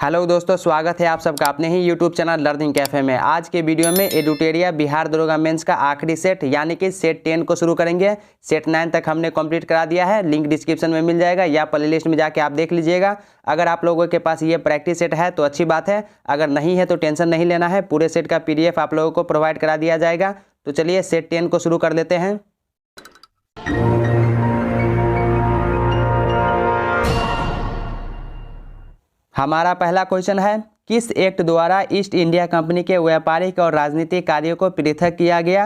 Hello दोस्तों, स्वागत है आप सबका अपने ही यूट्यूब चैनल लर्निंग कैफे में। आज के वीडियो में एडुटेरिया बिहार दरोगा मेंस का आखिरी सेट यानी कि सेट 10 को शुरू करेंगे। सेट 9 तक हमने कंप्लीट करा दिया है। लिंक डिस्क्रिप्शन में मिल जाएगा या प्लेलिस्ट में जाके आप देख लीजिएगा। अगर आप लोगों के पास ये प्रैक्टिस सेट है तो अच्छी बात है, अगर नहीं है तो टेंशन नहीं लेना है। पूरे सेट का PDF आप लोगों को प्रोवाइड करा दिया जाएगा। तो चलिए सेट 10 को शुरू कर लेते हैं। हमारा पहला क्वेश्चन है, किस एक्ट द्वारा ईस्ट इंडिया कंपनी के व्यापारिक और राजनीतिक कार्यों को पृथक किया गया?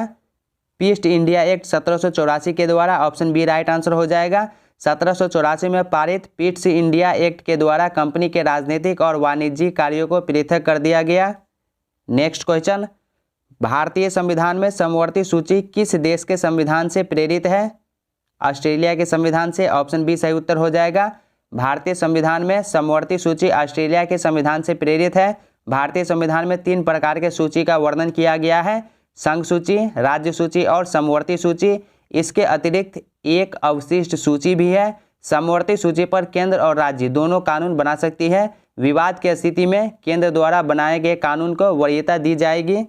ईस्ट इंडिया एक्ट 1784 के द्वारा। ऑप्शन बी राइट आंसर हो जाएगा। 1784 में पारित ईस्ट इंडिया एक्ट के द्वारा कंपनी के राजनीतिक और वाणिज्यिक कार्यों को पृथक कर दिया गया। नेक्स्ट क्वेश्चन, भारतीय संविधान में समवर्ती सूची किस देश के संविधान से प्रेरित है? ऑस्ट्रेलिया के संविधान से। ऑप्शन बी सही उत्तर हो जाएगा। भारतीय संविधान में समवर्ती सूची ऑस्ट्रेलिया के संविधान से प्रेरित है। भारतीय संविधान में 3 प्रकार के सूची का वर्णन किया गया है, संघ सूची, राज्य सूची और समवर्ती सूची। इसके अतिरिक्त एक अवशिष्ट सूची भी है। समवर्ती सूची पर केंद्र और राज्य दोनों कानून बना सकती है। विवाद की स्थिति में केंद्र द्वारा बनाए गए कानून को वरीयता दी जाएगी।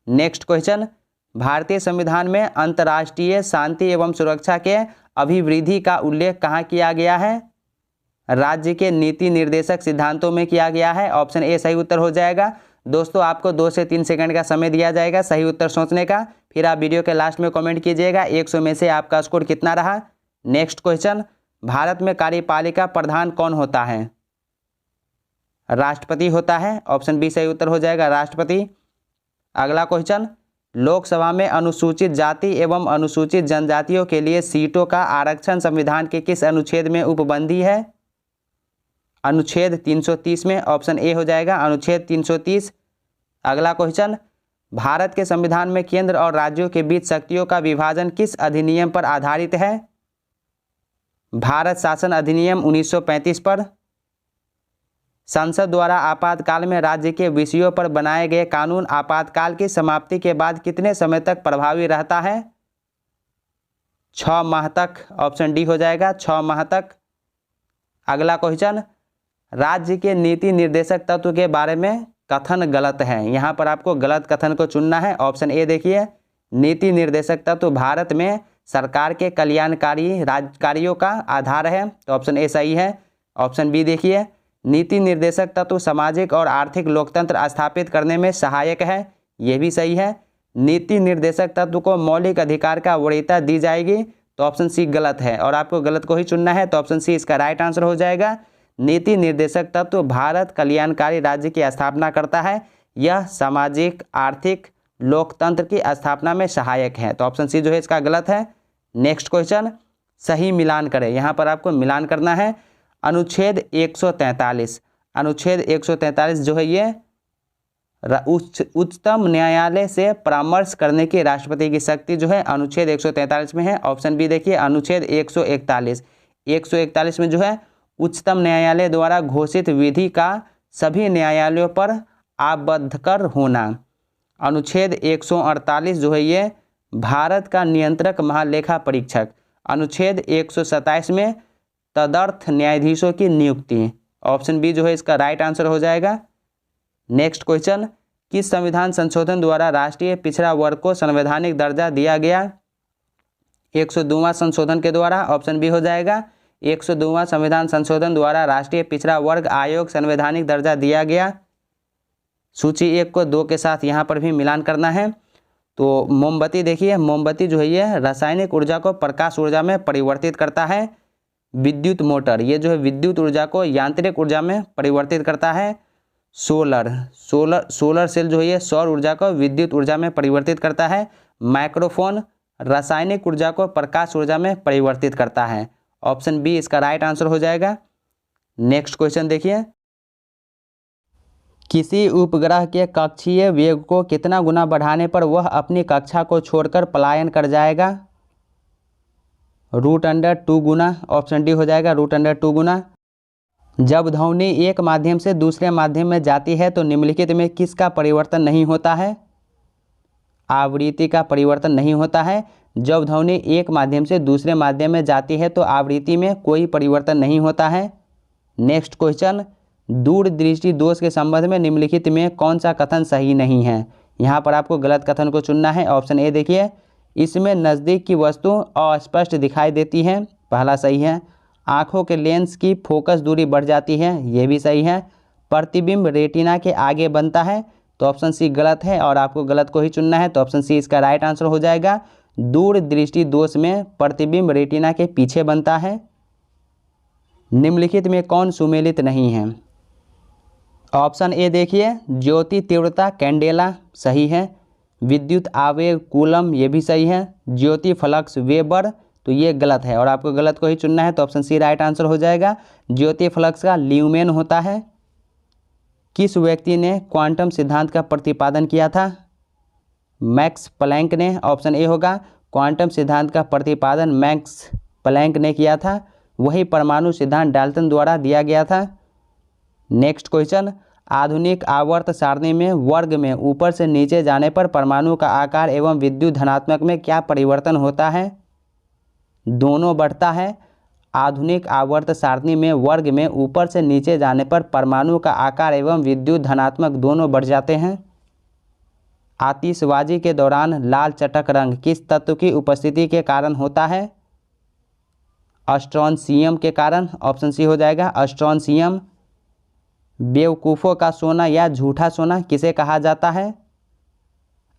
नेक्स्ट क्वेश्चन, भारतीय संविधान में अंतर्राष्ट्रीय शांति एवं सुरक्षा के अभिवृद्धि का उल्लेख कहाँ किया गया है? राज्य के नीति निर्देशक सिद्धांतों में किया गया है। ऑप्शन ए सही उत्तर हो जाएगा। दोस्तों, आपको 2 से 3 सेकंड का समय दिया जाएगा सही उत्तर सोचने का। फिर आप वीडियो के लास्ट में कमेंट कीजिएगा 100 में से आपका स्कोर कितना रहा। नेक्स्ट क्वेश्चन, भारत में कार्यपालिका प्रधान कौन होता है? राष्ट्रपति होता है। ऑप्शन बी सही उत्तर हो जाएगा, राष्ट्रपति। अगला क्वेश्चन, लोकसभा में अनुसूचित जाति एवं अनुसूचित जनजातियों के लिए सीटों का आरक्षण संविधान के किस अनुच्छेद में उपबंधी है? अनुच्छेद 330 में। ऑप्शन ए हो जाएगा, अनुच्छेद 330। अगला क्वेश्चन, भारत के संविधान में केंद्र और राज्यों के बीच शक्तियों का विभाजन किस अधिनियम पर आधारित है? भारत शासन अधिनियम 1935 पर। संसद द्वारा आपातकाल में राज्य के विषयों पर बनाए गए कानून आपातकाल की समाप्ति के बाद कितने समय तक प्रभावी रहता है? 6 माह तक। ऑप्शन डी हो जाएगा, 6 माह तक। अगला क्वेश्चन, राज्य के नीति निर्देशक तत्व के बारे में कथन गलत है। यहाँ पर आपको गलत कथन को चुनना है। ऑप्शन ए देखिए, नीति निर्देशक तत्व भारत में सरकार के कल्याणकारी कार्यों का आधार है। तो ऑप्शन ए सही है। ऑप्शन बी देखिए, नीति निर्देशक तत्व सामाजिक और आर्थिक लोकतंत्र स्थापित करने में सहायक है। यह भी सही है। नीति निर्देशक तत्व को मौलिक अधिकार का वरीयता दी जाएगी। तो ऑप्शन सी गलत है और आपको गलत को ही चुनना है। तो ऑप्शन सी इसका राइट आंसर हो जाएगा। नीति निर्देशक तत्व भारत कल्याणकारी राज्य की स्थापना करता है। यह सामाजिक आर्थिक लोकतंत्र की स्थापना में सहायक है। तो ऑप्शन सी जो है इसका गलत है। नेक्स्ट क्वेश्चन, सही मिलान करें। यहाँ पर आपको मिलान करना है। अनुच्छेद 143, अनुच्छेद 143 जो है ये उच्चतम न्यायालय से परामर्श करने की राष्ट्रपति की शक्ति जो है अनुच्छेद 143 में है। ऑप्शन बी देखिए, अनुच्छेद 141। 141 में जो है उच्चतम न्यायालय द्वारा घोषित विधि का सभी न्यायालयों पर आबद्धकर होना। अनुच्छेद 148 जो है ये भारत का नियंत्रक महालेखा परीक्षक। अनुच्छेद 127 में तदर्थ न्यायाधीशों की नियुक्ति। ऑप्शन बी जो है इसका राइट आंसर हो जाएगा। नेक्स्ट क्वेश्चन, किस संविधान संशोधन द्वारा राष्ट्रीय पिछड़ा वर्ग को संवैधानिक दर्जा दिया गया? 102वां संशोधन के द्वारा। ऑप्शन बी हो जाएगा, 102वां संविधान संशोधन द्वारा राष्ट्रीय पिछड़ा वर्ग आयोग संवैधानिक दर्जा दिया गया। सूची 1 को 2 के साथ यहाँ पर भी मिलान करना है। तो मोमबत्ती देखिए, मोमबत्ती जो है ये रासायनिक ऊर्जा को प्रकाश ऊर्जा में परिवर्तित करता है। विद्युत मोटर ये जो है विद्युत ऊर्जा को यांत्रिक ऊर्जा में परिवर्तित करता है। सोलर सेल जो है ये सौर ऊर्जा को विद्युत ऊर्जा में परिवर्तित करता है। माइक्रोफोन रासायनिक ऊर्जा को प्रकाश ऊर्जा में परिवर्तित करता है। ऑप्शन बी इसका राइट आंसर हो जाएगा। नेक्स्ट क्वेश्चन देखिए, किसी उपग्रह के कक्षीय वेग को कितना गुना बढ़ाने पर वह अपनी कक्षा को छोड़कर पलायन कर जाएगा? √2 गुना। ऑप्शन डी हो जाएगा, √2 गुना। जब ध्वनि एक माध्यम से दूसरे माध्यम में जाती है तो निम्नलिखित में किसका परिवर्तन नहीं होता है? आवृत्ति का परिवर्तन नहीं होता है। जब ध्वनि एक माध्यम से दूसरे माध्यम में जाती है तो आवृत्ति में कोई परिवर्तन नहीं होता है। नेक्स्ट क्वेश्चन, दूरदृष्टि दोष के संबंध में निम्नलिखित में कौन सा कथन सही नहीं है। यहाँ पर आपको गलत कथन को चुनना है। ऑप्शन ए देखिए, इसमें नज़दीक की वस्तु अस्पष्ट दिखाई देती है, पहला सही है। आँखों के लेंस की फोकस दूरी बढ़ जाती है, ये भी सही है। प्रतिबिंब रेटिना के आगे बनता है, तो ऑप्शन सी गलत है और आपको गलत को ही चुनना है। तो ऑप्शन सी इसका राइट आंसर हो जाएगा। दूरदृष्टि दोष में प्रतिबिंब रेटिना के पीछे बनता है। निम्नलिखित में कौन सुमेलित नहीं है। ऑप्शन ए देखिए, ज्योति तीव्रता कैंडेला सही है। विद्युत आवेग कूलम ये भी सही है। ज्योति फ्लक्स वेबर तो ये गलत है और आपको गलत को ही चुनना है। तो ऑप्शन सी राइट आंसर हो जाएगा। ज्योति फ्लक्स का ल्यूमेन होता है। किस व्यक्ति ने क्वांटम सिद्धांत का प्रतिपादन किया था। मैक्स प्लैंक ने। ऑप्शन ए होगा, क्वांटम सिद्धांत का प्रतिपादन मैक्स प्लैंक ने किया था। वही परमाणु सिद्धांत डाल्टन द्वारा दिया गया था। नेक्स्ट क्वेश्चन, आधुनिक आवर्त सारणी में वर्ग में ऊपर से नीचे जाने पर परमाणु का आकार एवं विद्युत धनात्मक में क्या परिवर्तन होता है। दोनों बढ़ता है। आधुनिक आवर्त सारणी में वर्ग में ऊपर से नीचे जाने पर परमाणु का आकार एवं विद्युत धनात्मक दोनों बढ़ जाते हैं। आतिशबाजी के दौरान लाल चटक रंग किस तत्व की उपस्थिति के कारण होता है। स्ट्रोंशियम के कारण। ऑप्शन सी हो जाएगा स्ट्रोंशियम। बेवकूफ़ों का सोना या झूठा सोना किसे कहा जाता है।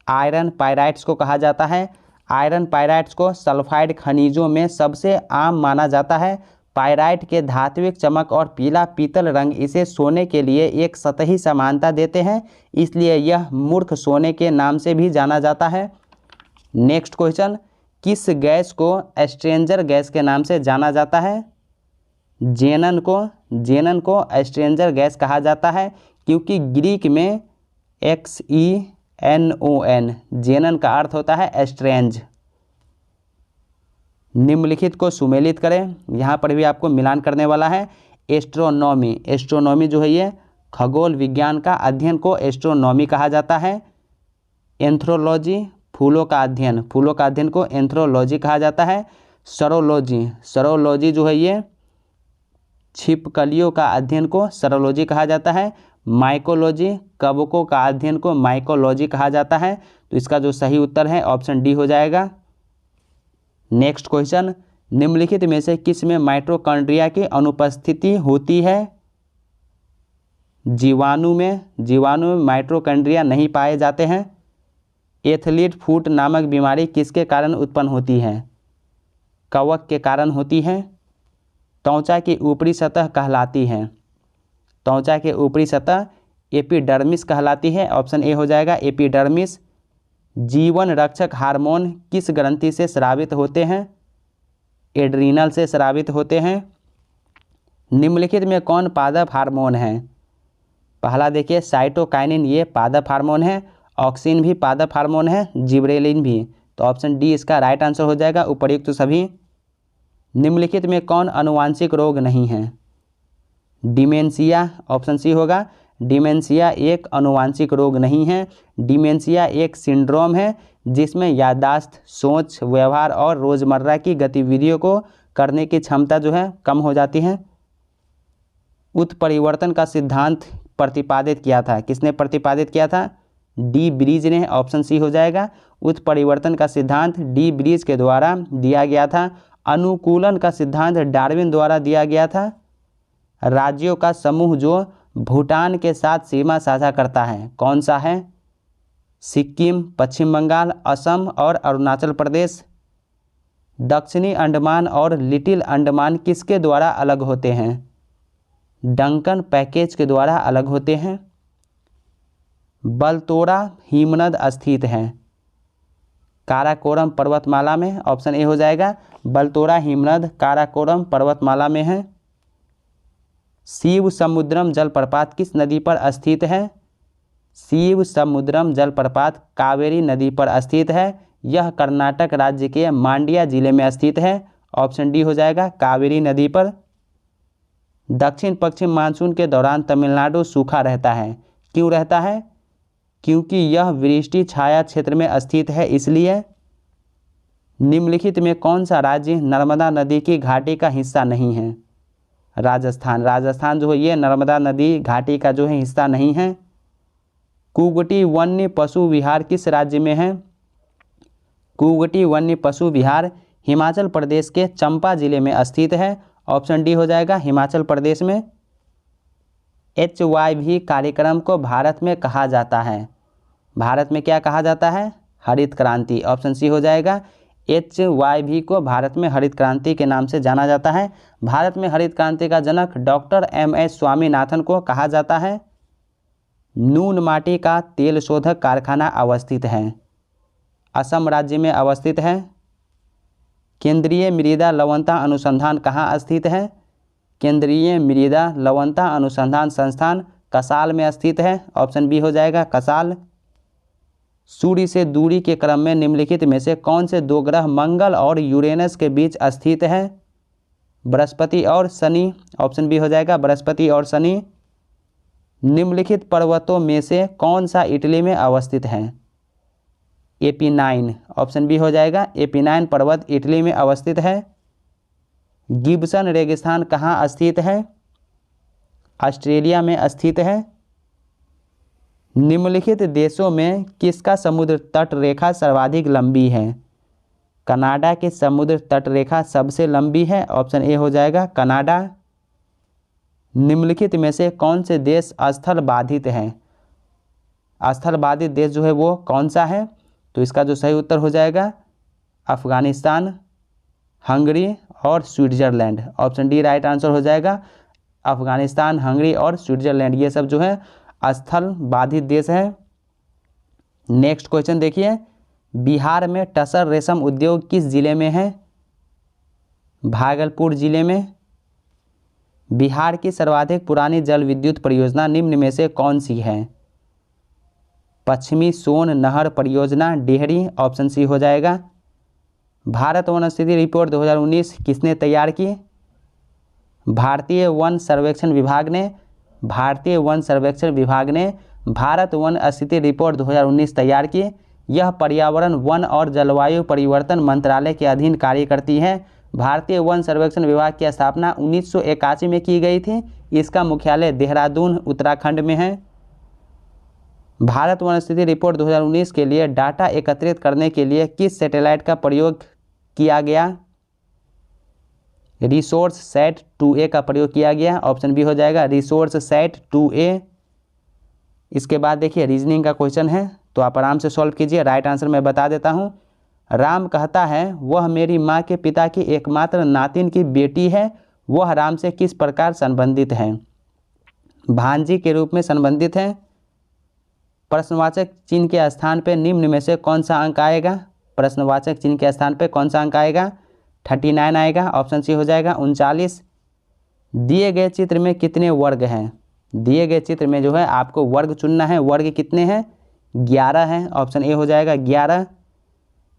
आयरन पायराइट्स को कहा जाता है। आयरन पायराइट्स को सल्फाइड खनिजों में सबसे आम माना जाता है। पायराइट के धात्विक चमक और पीला पीतल रंग इसे सोने के लिए एक सतही समानता देते हैं, इसलिए यह मूर्ख सोने के नाम से भी जाना जाता है। नेक्स्ट क्वेश्चन, किस गैस को स्ट्रेंजर गैस के नाम से जाना जाता है। जेनन को स्ट्रेंजर गैस कहा जाता है क्योंकि ग्रीक में XENON जेनन का अर्थ होता है स्ट्रेंज। निम्नलिखित को सुमेलित करें। यहाँ पर भी आपको मिलान करने वाला है। एस्ट्रोनॉमी जो है ये खगोल विज्ञान का अध्ययन को एस्ट्रोनॉमी कहा जाता है। एंथ्रोलॉजी फूलों का अध्ययन को एंथ्रोलॉजी कहा जाता है। सरोलॉजी जो है ये छिपकलियों का अध्ययन को सरोलॉजी कहा जाता है। माइकोलॉजी कवकों का अध्ययन को माइकोलॉजी कहा जाता है। तो इसका जो सही उत्तर है ऑप्शन डी हो जाएगा। नेक्स्ट क्वेश्चन, निम्नलिखित में से किस में माइटोकॉन्ड्रिया की अनुपस्थिति होती है। जीवाणु में माइटोकॉन्ड्रिया नहीं पाए जाते हैं। एथलीट फुट नामक बीमारी किसके कारण उत्पन्न होती है। कवक के कारण होती है। त्वचा की ऊपरी सतह कहलाती है। त्वचा के ऊपरी सतह एपिडर्मिस कहलाती है। ऑप्शन ए हो जाएगा एपिडर्मिस। जीवन रक्षक हार्मोन किस ग्रंथि से स्रावित होते हैं। एड्रीनल से स्रावित होते हैं। निम्नलिखित में कौन पादप हार्मोन है। पहला देखिए साइटोकाइनिन ये पादप हार्मोन है। ऑक्सिन भी पादप हार्मोन है। जिब्रेलिन भी। तो ऑप्शन डी इसका राइट आंसर हो जाएगा उपर्युक्त सभी। निम्नलिखित में कौन अनुवांशिक रोग नहीं है। डिमेंशिया। ऑप्शन सी होगा डिमेंशिया एक अनुवांशिक रोग नहीं है। डिमेंशिया एक सिंड्रोम है जिसमें याददाश्त, सोच, व्यवहार और रोज़मर्रा की गतिविधियों को करने की क्षमता जो है कम हो जाती है। उत्परिवर्तन का सिद्धांत प्रतिपादित किया था। किसने प्रतिपादित किया था। डी ब्रीज ने। ऑप्शन सी हो जाएगा। उत्परिवर्तन का सिद्धांत डी ब्रीज के द्वारा दिया गया था। अनुकूलन का सिद्धांत डार्विन द्वारा दिया गया था। राज्यों का समूह जो भूटान के साथ सीमा साझा करता है कौन सा है। सिक्किम, पश्चिम बंगाल, असम और अरुणाचल प्रदेश। दक्षिणी अंडमान और लिटिल अंडमान किसके द्वारा अलग होते हैं। डंकन पैकेज के द्वारा अलग होते हैं। बलतोरा हिमनद स्थित है। काराकोरम पर्वतमाला में। ऑप्शन ए हो जाएगा बलतोरा हिमनद काराकोरम पर्वतमाला में है। शिव समुद्रम जलप्रपात किस नदी पर स्थित है। शिव समुद्रम जलप्रपात कावेरी नदी पर स्थित है। यह कर्नाटक राज्य के मांड्या जिले में स्थित है। ऑप्शन डी हो जाएगा कावेरी नदी पर। दक्षिण पश्चिम मानसून के दौरान तमिलनाडु सूखा रहता है। क्यों रहता है। क्योंकि यह वृष्टि छाया क्षेत्र में स्थित है इसलिए। निम्नलिखित में कौन सा राज्य नर्मदा नदी की घाटी का हिस्सा नहीं है। राजस्थान। राजस्थान जो है ये नर्मदा नदी घाटी का जो है हिस्सा नहीं है। कुगटी वन्य पशु विहार किस राज्य में है? कुगटी वन्य पशु विहार हिमाचल प्रदेश के चंबा जिले में स्थित है। ऑप्शन डी हो जाएगा, हिमाचल प्रदेश में। HYV कार्यक्रम को भारत में कहा जाता है? भारत में क्या कहा जाता है? हरित क्रांति। ऑप्शन सी हो जाएगा, HYV को भारत में हरित क्रांति के नाम से जाना जाता है। भारत में हरित क्रांति का जनक डॉक्टर MS स्वामीनाथन को कहा जाता है। नून माटी का तेल शोधक कारखाना अवस्थित है? असम राज्य में अवस्थित है। केंद्रीय मृदा लवणता अनुसंधान कहाँ स्थित है? केंद्रीय मृदा लवणता अनुसंधान संस्थान कसाल में स्थित है। ऑप्शन बी हो जाएगा, कसाल। सूर्य से दूरी के क्रम में निम्नलिखित में से कौन से दो ग्रह मंगल और यूरेनस के बीच स्थित है? बृहस्पति और शनि। ऑप्शन बी हो जाएगा, बृहस्पति और शनि। निम्नलिखित पर्वतों में से कौन सा इटली में अवस्थित है? AP9। ऑप्शन बी हो जाएगा, AP9 पर्वत इटली में अवस्थित है। गिब्सन रेगिस्तान कहाँ स्थित है? ऑस्ट्रेलिया में स्थित है। निम्नलिखित देशों में किसका समुद्र तट रेखा सर्वाधिक लंबी है? कनाडा की समुद्र तट रेखा सबसे लंबी है। ऑप्शन ए हो जाएगा, कनाडा। निम्नलिखित में से कौन से देश स्थल बाधित हैं? स्थल बाधित देश जो है वो कौन सा है? तो इसका जो सही उत्तर हो जाएगा, अफगानिस्तान, हंगरी और Switzerland. Option D right answer हो जाएगा, अफगानिस्तान, हंगरी और स्विट्जरलैंड, ये सब जो है स्थल बाधित देश है। नेक्स्ट क्वेश्चन देखिए, बिहार में टसर रेशम उद्योग किस जिले में है? भागलपुर जिले में। बिहार की सर्वाधिक पुरानी जल विद्युत परियोजना निम्न में से कौन सी है? पश्चिमी सोन नहर परियोजना, डेहरी। ऑप्शन सी हो जाएगा। भारत वन स्थिति रिपोर्ट 2019 किसने तैयार की? भारतीय वन सर्वेक्षण विभाग ने। भारतीय वन सर्वेक्षण विभाग ने भारत वन स्थिति रिपोर्ट 2019 तैयार की। यह पर्यावरण, वन और जलवायु परिवर्तन मंत्रालय के अधीन कार्य करती है। भारतीय वन सर्वेक्षण विभाग की स्थापना 1981 में की गई थी। इसका मुख्यालय देहरादून, उत्तराखंड में है। भारत वन स्थिति रिपोर्ट 2019 के लिए डाटा एकत्रित करने के लिए किस सैटेलाइट का प्रयोग किया गया? रिसोर्स सैट 2A का प्रयोग किया गया। ऑप्शन बी हो जाएगा, रिसोर्स सैट 2A। इसके बाद देखिए रीजनिंग का क्वेश्चन है, तो आप आराम से सॉल्व कीजिए। राइट आंसर मैं बता देता हूँ। राम कहता है वह मेरी माँ के पिता की एकमात्र नातिन की बेटी है। वह राम से किस प्रकार संबंधित है? भांजी के रूप में संबंधित है। प्रश्नवाचक चिन्ह के स्थान पर निम्न में से कौन सा अंक आएगा? प्रश्नवाचक चिन्ह के स्थान पर कौन सा अंक आएगा? 39 आएगा। ऑप्शन सी हो जाएगा, 39। दिए गए चित्र में कितने वर्ग हैं? दिए गए चित्र में जो है आपको वर्ग चुनना है। वर्ग कितने हैं? 11 हैं। ऑप्शन ए हो जाएगा, 11।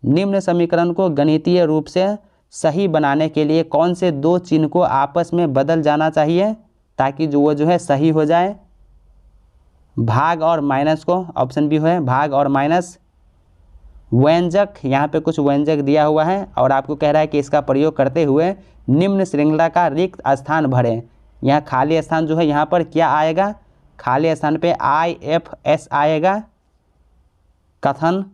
निम्न समीकरण को गणितीय रूप से सही बनाने के लिए कौन से दो चिन्ह को आपस में बदल जाना चाहिए ताकि वो जो है सही हो जाए? भाग और माइनस को। ऑप्शन बी है, भाग और माइनस। व्यंजक, यहाँ पे कुछ व्यंजक दिया हुआ है और आपको कह रहा है कि इसका प्रयोग करते हुए निम्न श्रृंखला का रिक्त स्थान भरें। यहाँ खाली स्थान जो है यहाँ पर क्या आएगा? खाली स्थान पे IFS आएगा। कथन,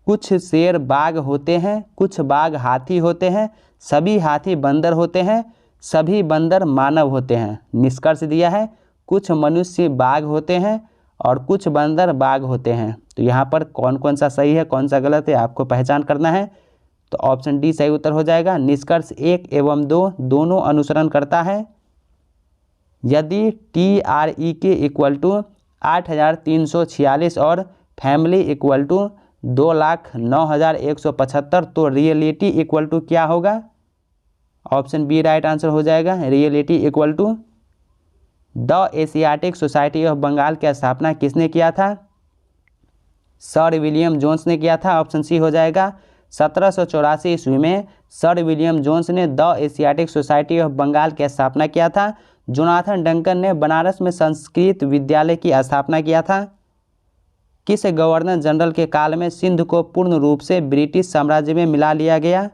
कुछ शेर बाघ होते हैं, कुछ बाघ हाथी होते हैं, सभी हाथी बंदर होते हैं, सभी बंदर मानव होते हैं। निष्कर्ष दिया है, कुछ मनुष्य बाघ होते हैं और कुछ बंदर बाघ होते हैं। तो यहाँ पर कौन कौन सा सही है, कौन सा गलत है, आपको पहचान करना है। तो ऑप्शन डी सही उत्तर हो जाएगा। निष्कर्ष 1 एवं 2 दोनों अनुसरण करता है। यदि TREK इक्वल टू 8,346 और फैमिली इक्वल टू 2,09,175 तो रियलिटी इक्वल टू क्या होगा? ऑप्शन बी राइट आंसर हो जाएगा। Reality equal to the Asiatic Society of Bengal की स्थापना किसने किया था? सर विलियम जोन्स ने किया था। ऑप्शन सी हो जाएगा। 1784 ईस्वी में सर विलियम जोन्स ने the Asiatic Society of Bengal की स्थापना किया था। जोनाथन डंकन ने बनारस में संस्कृत विद्यालय की स्थापना किया था। किस गवर्नर जनरल के काल में सिंध को पूर्ण रूप से ब्रिटिश साम्राज्य में मिला लिया गया?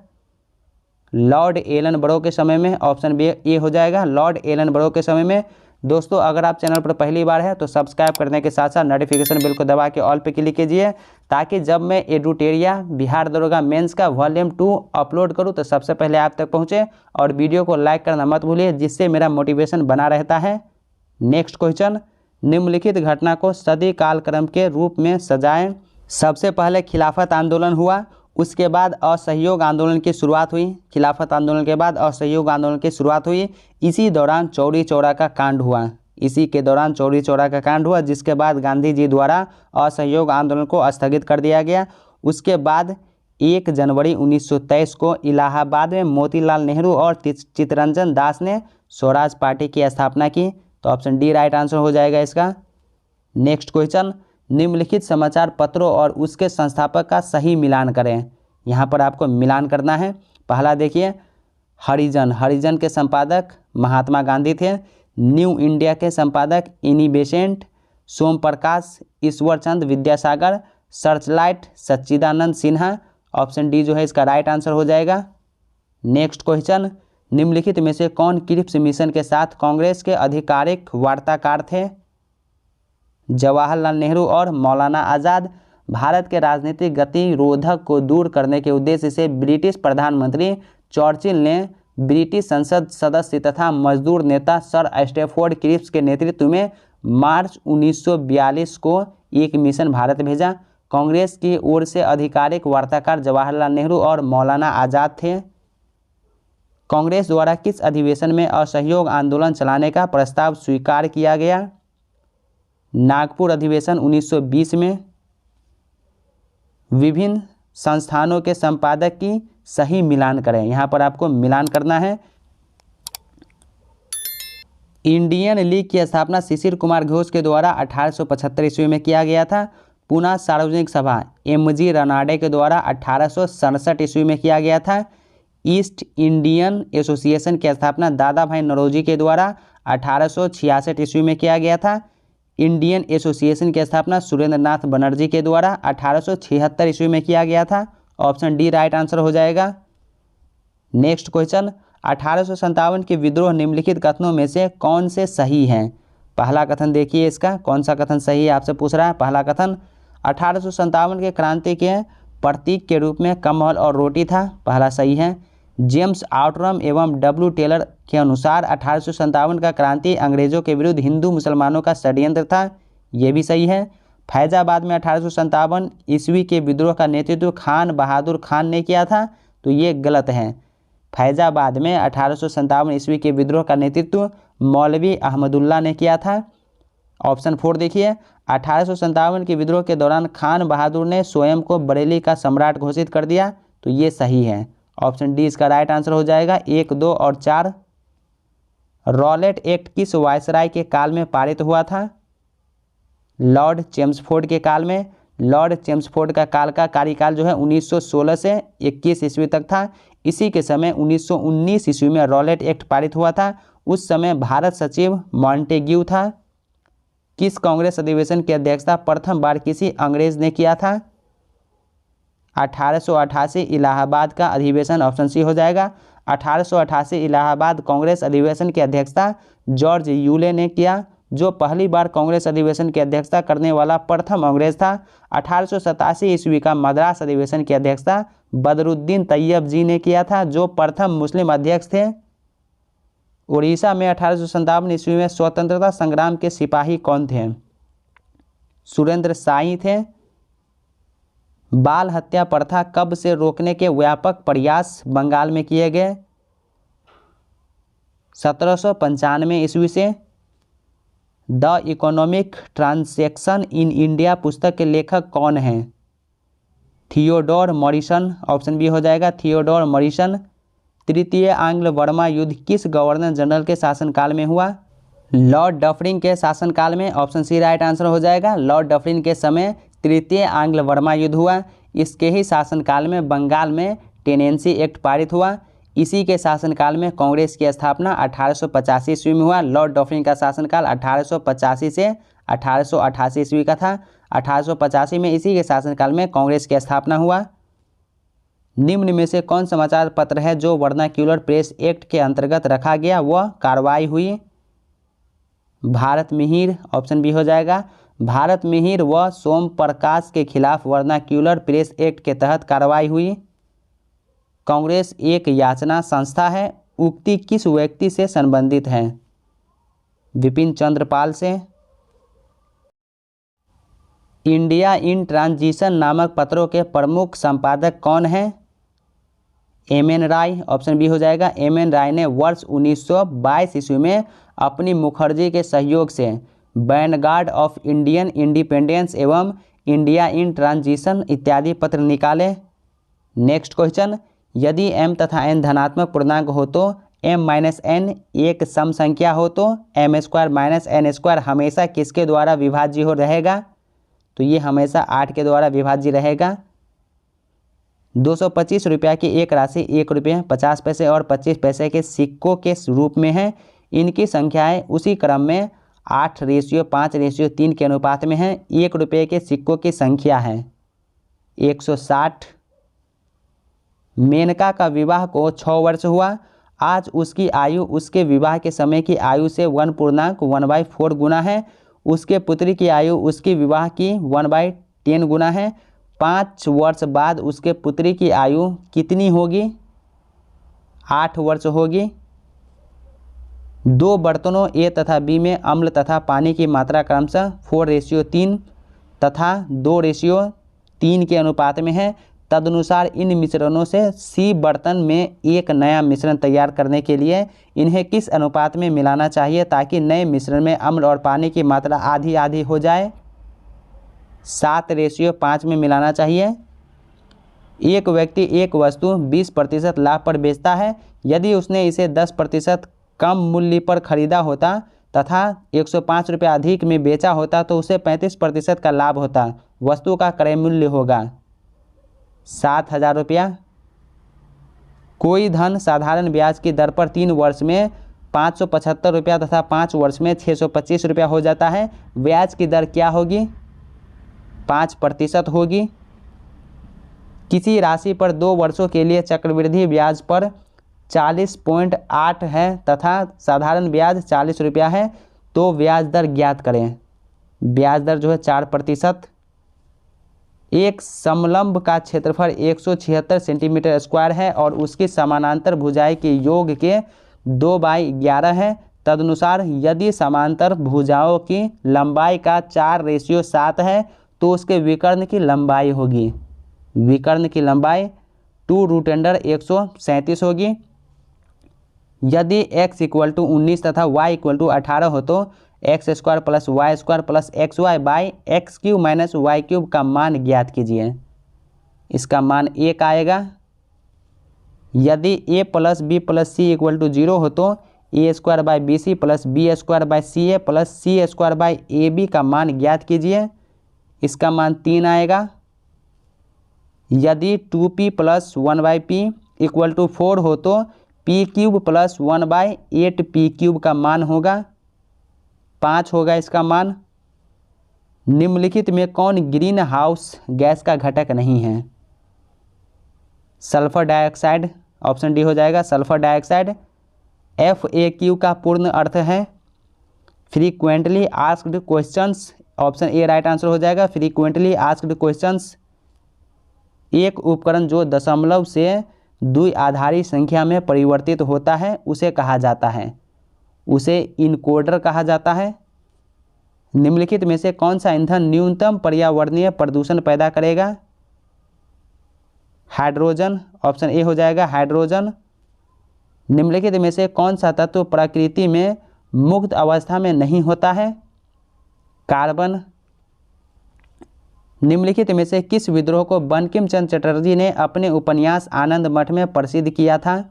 लॉर्ड एलन बरो के समय में, ऑप्शन बी ए हो जाएगा लॉर्ड एलन बरो के समय में। दोस्तों अगर आप चैनल पर पहली बार है तो सब्सक्राइब करने के साथ साथ नोटिफिकेशन बेल को दबा के ऑल पे क्लिक कीजिए, ताकि जब मैं एडुटेरिया बिहार दरोगा मेंस का वॉल्यूम 2 अपलोड करूं तो सबसे पहले आप तक पहुंचे। और वीडियो को लाइक करना मत भूलिए, जिससे मेरा मोटिवेशन बना रहता है। नेक्स्ट क्वेश्चन, निम्नलिखित घटना को सदी कालक्रम के रूप में सजाएं। सबसे पहले खिलाफत आंदोलन हुआ, उसके बाद असहयोग आंदोलन की शुरुआत हुई। खिलाफत आंदोलन के बाद असहयोग आंदोलन की शुरुआत हुई। इसी दौरान चौरी चौरा का कांड हुआ। इसी के दौरान चौरी चौरा का कांड हुआ, जिसके बाद गांधी जी द्वारा असहयोग आंदोलन को स्थगित कर दिया गया। उसके बाद 1 जनवरी 1923 को इलाहाबाद में मोतीलाल नेहरू और चित्तरंजन दास ने स्वराज पार्टी की स्थापना की। तो ऑप्शन डी राइट आंसर हो जाएगा इसका। नेक्स्ट क्वेश्चन, निम्नलिखित समाचार पत्रों और उसके संस्थापक का सही मिलान करें। यहाँ पर आपको मिलान करना है। पहला देखिए, हरिजन, हरिजन के संपादक महात्मा गांधी थे। न्यू इंडिया के संपादक इनी बेसेंट, सोम प्रकाश, ईश्वरचंद विद्यासागर, सर्चलाइट सच्चिदानंद सिन्हा। ऑप्शन डी जो है इसका राइट आंसर हो जाएगा। नेक्स्ट क्वेश्चन, निम्नलिखित में से कौन क्रिप्स मिशन के साथ कांग्रेस के आधिकारिक वार्ताकार थे। जवाहरलाल नेहरू और मौलाना आज़ाद। भारत के राजनीतिक गतिरोधक को दूर करने के उद्देश्य से ब्रिटिश प्रधानमंत्री चर्चिल ने ब्रिटिश संसद सदस्य तथा मजदूर नेता सर स्टैफोर्ड क्रिप्स के नेतृत्व में मार्च 1942 को एक मिशन भारत भेजा। कांग्रेस की ओर से आधिकारिक वार्ताकार जवाहरलाल नेहरू और मौलाना आज़ाद थे। कांग्रेस द्वारा किस अधिवेशन में असहयोग आंदोलन चलाने का प्रस्ताव स्वीकार किया गया। नागपुर अधिवेशन 1920 में। विभिन्न संस्थानों के संपादक की सही मिलान करें। यहाँ पर आपको मिलान करना है। इंडियन लीग की स्थापना शिशिर कुमार घोष के द्वारा 1875 ईस्वी में किया गया था। पुनः सार्वजनिक सभा एमजी रनाडे के द्वारा 1867 ईस्वी में किया गया था। ईस्ट इंडियन एसोसिएशन की स्थापना दादा भाई नौरोजी के द्वारा 1866 ईस्वी में किया गया था। इंडियन एसोसिएशन की स्थापना सुरेंद्र नाथ बनर्जी के द्वारा 1876 ईस्वी में किया गया था। ऑप्शन डी राइट आंसर हो जाएगा। नेक्स्ट क्वेश्चन, 1857 के विद्रोह निम्नलिखित कथनों में से कौन से सही हैं। पहला कथन देखिए इसका, कौन सा कथन सही है आपसे पूछ रहा है। पहला कथन, 1857 के क्रांति के प्रतीक के रूप में कमल और रोटी था। पहला सही है। जेम्स आउटरम एवं डब्ल्यू टेलर के अनुसार 1857 का क्रांति अंग्रेजों के विरुद्ध हिंदू मुसलमानों का षड्यंत्र था। ये भी सही है। फैजाबाद में 1857 ईस्वी के विद्रोह का नेतृत्व खान बहादुर खान ने किया था। तो ये गलत है। फैजाबाद में 1857 ईस्वी के विद्रोह का नेतृत्व मौलवी अहमदुल्ला ने किया था। ऑप्शन 4 देखिए, 1857 के विद्रोह के दौरान खान बहादुर ने स्वयं को बरेली का सम्राट घोषित कर दिया। तो ये सही है। ऑप्शन डी इसका राइट आंसर हो जाएगा। 1, 2 और 4। रॉलेट एक्ट किस वायसराय के काल में पारित हुआ था। लॉर्ड चेम्सफोर्ड के काल में। लॉर्ड चेम्सफोर्ड का काल का कार्यकाल जो है 1916 से 21 ईस्वी तक था। इसी के समय 1919 ईस्वी में रॉलेट एक्ट पारित हुआ था। उस समय भारत सचिव मॉन्टेग्यू था। किस कांग्रेस अधिवेशन की अध्यक्षता प्रथम बार किसी अंग्रेज ने किया था। 1888 इलाहाबाद का अधिवेशन। ऑप्शन सी हो जाएगा। 1888 इलाहाबाद कांग्रेस अधिवेशन की अध्यक्षता जॉर्ज यूले ने किया, जो पहली बार कांग्रेस अधिवेशन की अध्यक्षता करने वाला प्रथम अंग्रेज था। 1887 ईस्वी का मद्रास अधिवेशन की अध्यक्षता बदरुद्दीन तैयब जी ने किया था, जो प्रथम मुस्लिम अध्यक्ष थे। उड़ीसा में 1857 ईस्वी में स्वतंत्रता संग्राम के सिपाही कौन थे। सुरेंद्र साई थे। बाल हत्या प्रथा कब से रोकने के व्यापक प्रयास बंगाल में किए गए। 1795 ईस्वी से। The economic transaction in India पुस्तक के लेखक कौन हैं। Theodore Morrison. ऑप्शन बी हो जाएगा थियोडोर मॉरिसन। तृतीय आंग्ल बर्मा युद्ध किस गवर्नर जनरल के शासनकाल में हुआ। लॉर्ड डफरिन के शासनकाल में। ऑप्शन सी राइट आंसर हो जाएगा। लॉर्ड डफरिन के समय तृतीय आंग्ल बर्मा युद्ध हुआ। इसके ही शासनकाल में बंगाल में टेनेंसी एक्ट पारित हुआ। इसी के शासनकाल में कांग्रेस की स्थापना 1885 ईस्वी में हुआ। लॉर्ड डफरिन का शासनकाल 1885 से 1888 ईस्वी का था। 1885 में इसी के शासनकाल में कांग्रेस की स्थापना हुआ। निम्न में से कौन समाचार पत्र है जो वर्नाक्यूलर प्रेस एक्ट के अंतर्गत रखा गया वह कार्रवाई हुई? भारत मिहिर, ऑप्शन बी हो जाएगा। भारत मिहिर व सोम प्रकाश के खिलाफ वर्नाक्यूलर प्रेस एक्ट के तहत कार्रवाई हुई। कांग्रेस एक याचना संस्था है, उक्ति किस व्यक्ति से संबंधित है? विपिन चंद्र पाल से। इंडिया इन ट्रांजिशन नामक पत्रों के प्रमुख संपादक कौन हैं? एम.एन. राय, ऑप्शन बी हो जाएगा। एम.एन. राय ने वर्ष 1922 ईस्वी में अपनी मुखर्जी के सहयोग से वैनगार्ड ऑफ इंडियन इंडिपेंडेंस एवं इंडिया इन ट्रांजिशन इत्यादि पत्र निकाले। नेक्स्ट क्वेश्चन, यदि m तथा n धनात्मक पूर्णांक हो तो m माइनस n एक सम संख्या हो तो m square minus n square हमेशा किसके द्वारा विभाज्य हो रहेगा? तो ये हमेशा 8 के द्वारा विभाज्य रहेगा। 225 रुपया की एक राशि 1 रुपये 50 पैसे और 25 पैसे के सिक्कों के रूप में है। इनकी संख्याएं उसी क्रम में 8:5:3 के अनुपात में हैं। 1 रुपये के सिक्कों की संख्या है 160। मेनका का विवाह को 6 वर्ष हुआ। आज उसकी आयु उसके विवाह के समय की आयु से 1.1/4 गुना है। उसके पुत्री की आयु उसकी विवाह की 1/10 गुना है। 5 वर्ष बाद उसके पुत्री की आयु कितनी होगी? 8 वर्ष होगी। 2 बर्तनों ए तथा बी में अम्ल तथा पानी की मात्रा क्रमशः 4:3 तथा 2:3 के अनुपात में है। तदनुसार इन मिश्रणों से सी बर्तन में एक नया मिश्रण तैयार करने के लिए इन्हें किस अनुपात में मिलाना चाहिए ताकि नए मिश्रण में अम्ल और पानी की मात्रा आधी आधी हो जाए? 7:5 में मिलाना चाहिए। एक व्यक्ति एक वस्तु 20% लाभ पर बेचता है। यदि उसने इसे 10% कम मूल्य पर खरीदा होता तथा 105 रुपये अधिक में बेचा होता तो उसे 35% का लाभ होता। वस्तु का क्रय मूल्य होगा 7,000 रुपया। कोई धन साधारण ब्याज की दर पर 3 वर्ष में 575 रुपया तथा 5 वर्ष में 625 रुपया हो जाता है। ब्याज की दर क्या होगी? 5% होगी। किसी राशि पर 2 वर्षों के लिए चक्रवृद्धि ब्याज पर 40.8 है तथा साधारण ब्याज 40 रुपया है तो ब्याज दर ज्ञात करें। ब्याज दर जो है 4%। एक समलंब का क्षेत्रफल 176 सेंटीमीटर स्क्वायर है और उसकी समानांतर भुजाएं के योग के 2/11 है। तदनुसार यदि समांतर भुजाओं की लंबाई का 4:7 है तो उसके विकर्ण की लंबाई होगी, विकर्ण की लंबाई 2√137 होगी। यदि x = 19 तथा y = 18 हो तो x² + y² + xy/x³ - y³ का मान ज्ञात कीजिए। इसका मान 1 आएगा। यदि a + b + c = 0 हो तो a² + bc + b² + ca + c² का मान ज्ञात कीजिए। इसका मान 3 आएगा। यदि 2p + 1/p = 4 हो तो p³ + 1/8p³ का मान होगा 5 होगा इसका मान। निम्नलिखित में कौन ग्रीन हाउस गैस का घटक नहीं है? सल्फर डाइऑक्साइड, ऑप्शन डी हो जाएगा सल्फर डाइऑक्साइड। FAQ का पूर्ण अर्थ है frequently asked questions, option A right answer हो जाएगा। फ्रीक्वेंटली आस्क्ड क्वेश्चंस एक उपकरण जो दशमलव से द्विआधारी संख्या में परिवर्तित होता है उसे कहा जाता है, उसे इनकोडर कहा जाता है। निम्नलिखित में से कौन सा ईंधन न्यूनतम पर्यावरणीय प्रदूषण पैदा करेगा? हाइड्रोजन, ऑप्शन ए हो जाएगा हाइड्रोजन। निम्नलिखित में से कौन सा तत्व प्रकृति में मुक्त अवस्था में नहीं होता है? कार्बन। निम्नलिखित में से किस विद्रोह को बंकिम चंद्र चटर्जी ने अपने उपन्यास आनंद मठ में प्रसिद्ध किया था?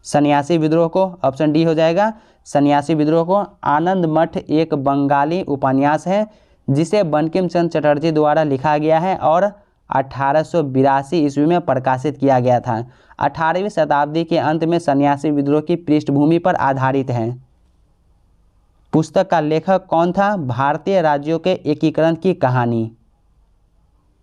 सन्यासी विद्रोह को, ऑप्शन डी हो जाएगा सन्यासी विद्रोह को। आनंद मठ एक बंगाली उपन्यास है जिसे बंकिम चंद्र चटर्जी द्वारा लिखा गया है और 1882 ईस्वी में प्रकाशित किया गया था। 18वीं शताब्दी के अंत में सन्यासी विद्रोह की पृष्ठभूमि पर आधारित है। पुस्तक का लेखक कौन था? भारतीय राज्यों के एकीकरण की कहानी।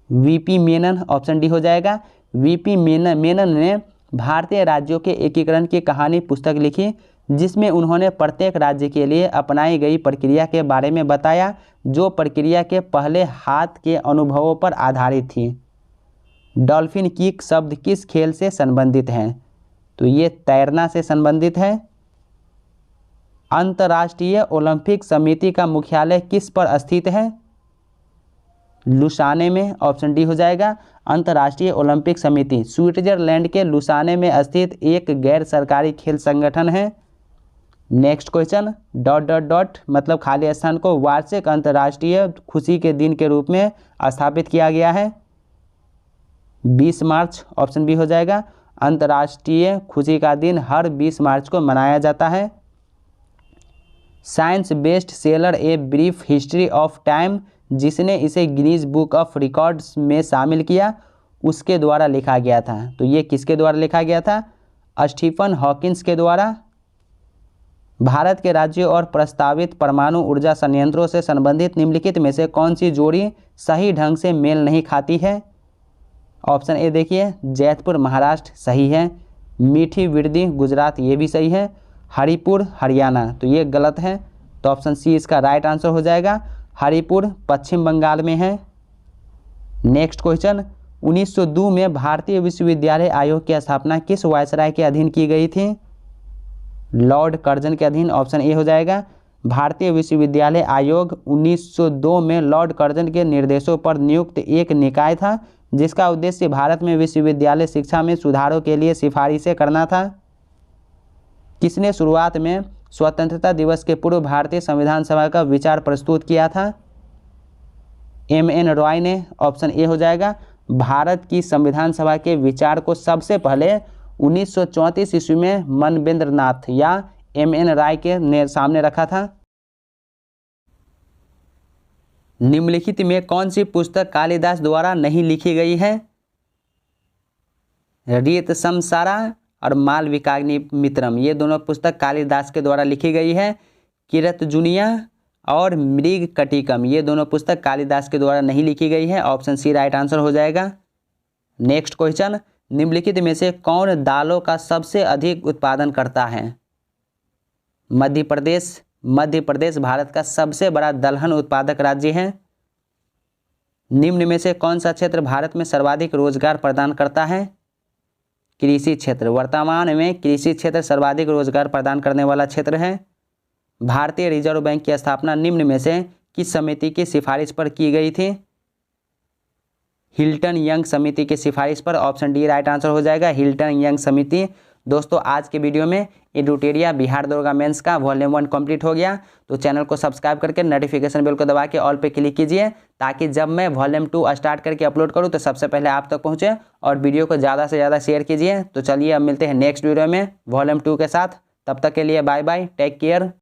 वीपी मेनन, ऑप्शन डी हो जाएगा। वीपी मेनन ने भारतीय राज्यों के एकीकरण की कहानी पुस्तक लिखी, जिसमें उन्होंने प्रत्येक राज्य के लिए अपनाई गई प्रक्रिया के बारे में बताया, जो प्रक्रिया के पहले हाथ के अनुभवों पर आधारित थी। डॉल्फिन किक शब्द किस खेल से संबंधित है? तो ये तैरना से संबंधित है। अंतर्राष्ट्रीय ओलंपिक समिति का मुख्यालय किस पर स्थित है? लुसाने में, ऑप्शन डी हो जाएगा। अंतर्राष्ट्रीय ओलंपिक समिति स्विट्जरलैंड के लुसाने में स्थित एक गैर सरकारी खेल संगठन है। नेक्स्ट क्वेश्चन, मतलब खाली स्थान को वार्षिक अंतर्राष्ट्रीय खुशी के दिन के रूप में स्थापित किया गया है। 20 मार्च, ऑप्शन बी हो जाएगा। अंतर्राष्ट्रीय खुशी का दिन हर 20 मार्च को मनाया जाता है। Science best seller a brief history of time, जिसने इसे गिनीज बुक ऑफ रिकॉर्ड्स में शामिल किया, उसके द्वारा लिखा गया था। तो ये किसके द्वारा लिखा गया था? स्टीफन हॉकिंस के द्वारा। भारत के राज्यों और प्रस्तावित परमाणु ऊर्जा संयंत्रों से संबंधित निम्नलिखित में से कौन सी जोड़ी सही ढंग से मेल नहीं खाती है? ऑप्शन ए देखिए, जैतपुर महाराष्ट्र सही है। मीठी विर्दी गुजरात, ये भी सही है। हरिपुर हरियाणा, तो ये गलत है। तो ऑप्शन सी इसका राइट आंसर हो जाएगा। हरिपुर पश्चिम बंगाल में है। नेक्स्ट क्वेश्चन, 1902 में भारतीय विश्वविद्यालय आयोग की स्थापना किस वायसराय के अधीन की गई थी? लॉर्ड कर्जन के अधीन, ऑप्शन ए हो जाएगा। भारतीय विश्वविद्यालय आयोग 1902 में लॉर्ड कर्जन के निर्देशों पर नियुक्त एक निकाय था, जिसका उद्देश्य भारत में विश्वविद्यालय शिक्षा में सुधारों के लिए सिफारिशें करना था। किसने शुरुआत में स्वतंत्रता दिवस के पूर्व भारतीय संविधान सभा का विचार प्रस्तुत किया था? M.N. रॉय ने, ऑप्शन ए हो जाएगा। भारत की संविधान सभा के विचार को सबसे पहले 1934 ईस्वी में मनवेंद्र नाथ या M.N. रॉय के ने सामने रखा था। निम्नलिखित में कौन सी पुस्तक कालिदास द्वारा नहीं लिखी गई है? रीत समसारा और मालविकाग्निमित्रम, ये दोनों पुस्तक कालिदास के द्वारा लिखी गई है। किरतजुनिया और मृग कटिकम, ये दोनों पुस्तक कालिदास के द्वारा नहीं लिखी गई है। ऑप्शन सी राइट आंसर हो जाएगा। नेक्स्ट क्वेश्चन, निम्नलिखित में से कौन दालों का सबसे अधिक उत्पादन करता है? मध्य प्रदेश। मध्य प्रदेश भारत का सबसे बड़ा दलहन उत्पादक राज्य है। निम्न में से कौन सा क्षेत्र भारत में सर्वाधिक रोजगार प्रदान करता है? कृषि क्षेत्र। वर्तमान में कृषि क्षेत्र सर्वाधिक रोजगार प्रदान करने वाला क्षेत्र है। भारतीय रिजर्व बैंक की स्थापना निम्न में से किस समिति की सिफारिश पर की गई थी? हिल्टन यंग समिति की सिफारिश पर, ऑप्शन डी राइट आंसर हो जाएगा। हिल्टन यंग समिति। दोस्तों, आज के वीडियो में एडुटेरिया बिहार दरोगा मेंस का वॉल्यूम 1 कंप्लीट हो गया। तो चैनल को सब्सक्राइब करके नोटिफिकेशन बेल को दबा के ऑल पे क्लिक कीजिए, ताकि जब मैं वॉल्यूम 2 स्टार्ट करके अपलोड करूं तो सबसे पहले आप तक पहुंचे। और वीडियो को ज़्यादा से ज़्यादा शेयर कीजिए। तो चलिए अब मिलते हैं नेक्स्ट वीडियो में वॉल्यूम 2 के साथ। तब तक के लिए बाय बाय, टेक केयर।